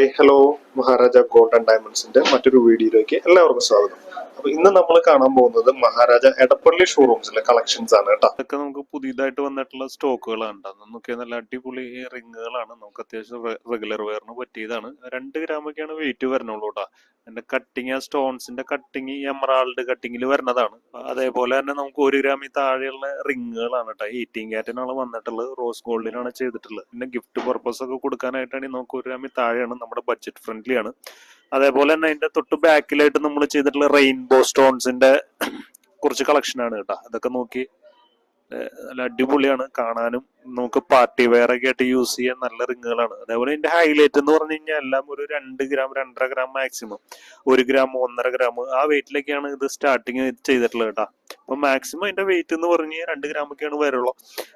Hi hello Maharaja gold and ഡയമണ്ട്സിന്റെ മറ്റൊരു വീഡിയോയിലേക്ക് എല്ലാവർക്കും സ്വാഗതം. അപ്പൊ ഇന്ന് നമ്മൾ കാണാൻ പോകുന്നത് മഹാരാജ എടപ്പള്ളി ഷോറൂംസിലെ കളക്ഷൻസ് ആണ് കേട്ടോ. ഇതൊക്കെ നമുക്ക് പുതിയതായിട്ട് വന്നിട്ടുള്ള സ്റ്റോക്കുകളാണ്. നമുക്ക് നല്ല അടിപൊളി റിങ്ങുകളാണ്. നമുക്ക് അത്യാവശ്യം റെഗുലർ വെയറിന് പറ്റിയതാണ്. 2 ഗ്രാമൊക്കെയാണ് വെയിറ്റ് വരണുള്ളൂ കേട്ടോ. അതിന്റെ കട്ടിങ്, സ്റ്റോൺസിന്റെ കട്ടിങ് എമറാൾഡ് കട്ടിങ്ങിൽ വരുന്നതാണ്. അതേപോലെ തന്നെ നമുക്ക് 1 ഗ്രാമിൽ താഴെയുള്ള റിങ്ങുകളാണ് കേട്ടോ. 18 ക്യാരറ്റിനാണ് വന്നിട്ടുള്ളത്. റോസ് ഗോൾഡിനാണ് ചെയ്തിട്ടുള്ളത്. പിന്നെ ഗിഫ്റ്റ് പർപ്പസ് ഒക്കെ കൊടുക്കാനായിട്ടാണെങ്കിൽ നമുക്ക് 1 ഗ്രാമിൽ താഴെയാണ്. നമ്മുടെ ബഡ്ജറ്റ് ഫ്രണ്ട്ലി ആണ്. അതേപോലെ തന്നെ അതിന്റെ തൊട്ട് ബാക്കിലായിട്ട് നമ്മൾ ചെയ്തിട്ടുള്ള റെയിൻബോ സ്റ്റോൺസിന്റെ കുറച്ച് കളക്ഷൻ ആണ് കേട്ടോ. അതൊക്കെ നോക്കി നല്ല അടിപൊളിയാണ് കാണാനും. നമുക്ക് പാർട്ടി വെയർ ഒക്കെ ആയിട്ട് യൂസ് ചെയ്യാൻ നല്ല റിങ്ങുകളാണ്. അതേപോലെ ഇതിന്റെ ഹൈലൈറ്റ് എന്ന് പറഞ്ഞു കഴിഞ്ഞാൽ എല്ലാം ഒരു 2 gram 2.5 gram maximum, 1 gram 1.5 gram ആ വെയിറ്റിലൊക്കെയാണ് ഇത് സ്റ്റാർട്ടിങ് ചെയ്തിട്ടുള്ളത് കേട്ടോ. അപ്പൊ മാക്സിമം അതിന്റെ വെയിറ്റ് എന്ന് പറഞ്ഞു കഴിഞ്ഞാൽ 2 ഗ്രാമൊക്കെയാണ് വരുള്ളൂ.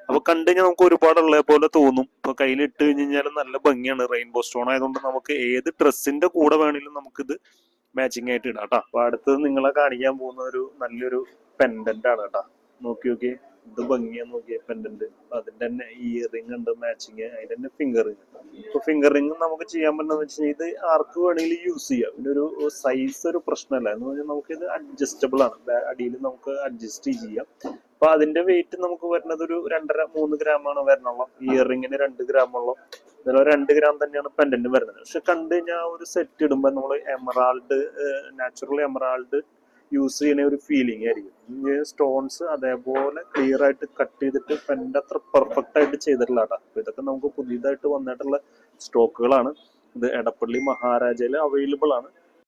അപ്പൊ കണ്ടു കഴിഞ്ഞാൽ നമുക്ക് ഒരുപാടുള്ള പോലെ തോന്നും. ഇപ്പൊ കയ്യിൽ ഇട്ട് കഴിഞ്ഞാൽ നല്ല ഭംഗിയാണ്. റെയിൻബോ സ്റ്റോൺ ആയതുകൊണ്ട് നമുക്ക് ഏത് ഡ്രസ്സിന്റെ കൂടെ വേണമെങ്കിലും നമുക്കിത് മാച്ചിങ് ആയിട്ട് ഇടാം കേട്ടോ. അപ്പൊ അടുത്തത് നിങ്ങളെ കാണിക്കാൻ പോകുന്ന ഒരു നല്ലൊരു പെൻഡന്റ് ആണ് കേട്ടോ. നോക്കി നോക്കി ഇത് ഭംഗിയാന്ന് നോക്കിയ പെൻഡന്റ്. അതിന്റെ തന്നെ ഇയറിംഗ് ഉണ്ട് മാച്ചിങ്, അതിന്റെ തന്നെ ഫിംഗർ റിംഗ്. ഇപ്പൊ ഫിംഗർ റിംഗ് നമുക്ക് ചെയ്യാൻ പറ്റുന്ന വെച്ചാൽ ഇത് ആർക്ക് വേണമെങ്കിലും യൂസ് ചെയ്യാം. ഇതിന്റെ ഒരു സൈസ് ഒരു പ്രശ്നമല്ല എന്ന് പറഞ്ഞാൽ നമുക്ക് ഇത് അഡ്ജസ്റ്റബിൾ ആണ്. അടിയിൽ നമുക്ക് അഡ്ജസ്റ്റ് ചെയ്യാം. അപ്പൊ അതിന്റെ വെയിറ്റ് നമുക്ക് വരുന്നത് ഒരു 2.5-3 ഗ്രാമാണ് വരണുള്ളൂ. ഇയറിംഗിന് 2 ഗ്രാമുള്ളൂ. ഇതിൽ 2 ഗ്രാം തന്നെയാണ് പെൻഡന്റ് വരുന്നത്. പക്ഷെ കണ്ടു കഴിഞ്ഞാൽ ഒരു സെറ്റ് ഇടുമ്പോൾ നമ്മൾ എമറാൾഡ്, നാച്ചുറൽ എമറാൾഡ് യൂസ് ചെയ്യുന്ന ഒരു ഫീലിംഗ് ആയിരിക്കും. സ്റ്റോൺസ് അതേപോലെ ക്ലിയർ ആയിട്ട് കട്ട് ചെയ്തിട്ട് പെൻഡ് അത്ര പെർഫെക്റ്റ് ആയിട്ട് ചെയ്തിട്ടുള്ള കേട്ടോ. അപ്പൊ ഇതൊക്കെ നമുക്ക് പുതിയതായിട്ട് വന്നിട്ടുള്ള സ്റ്റോക്കുകളാണ്. ഇത് എടപ്പള്ളി മഹാരാജയിൽ അവൈലബിൾ ആണ്.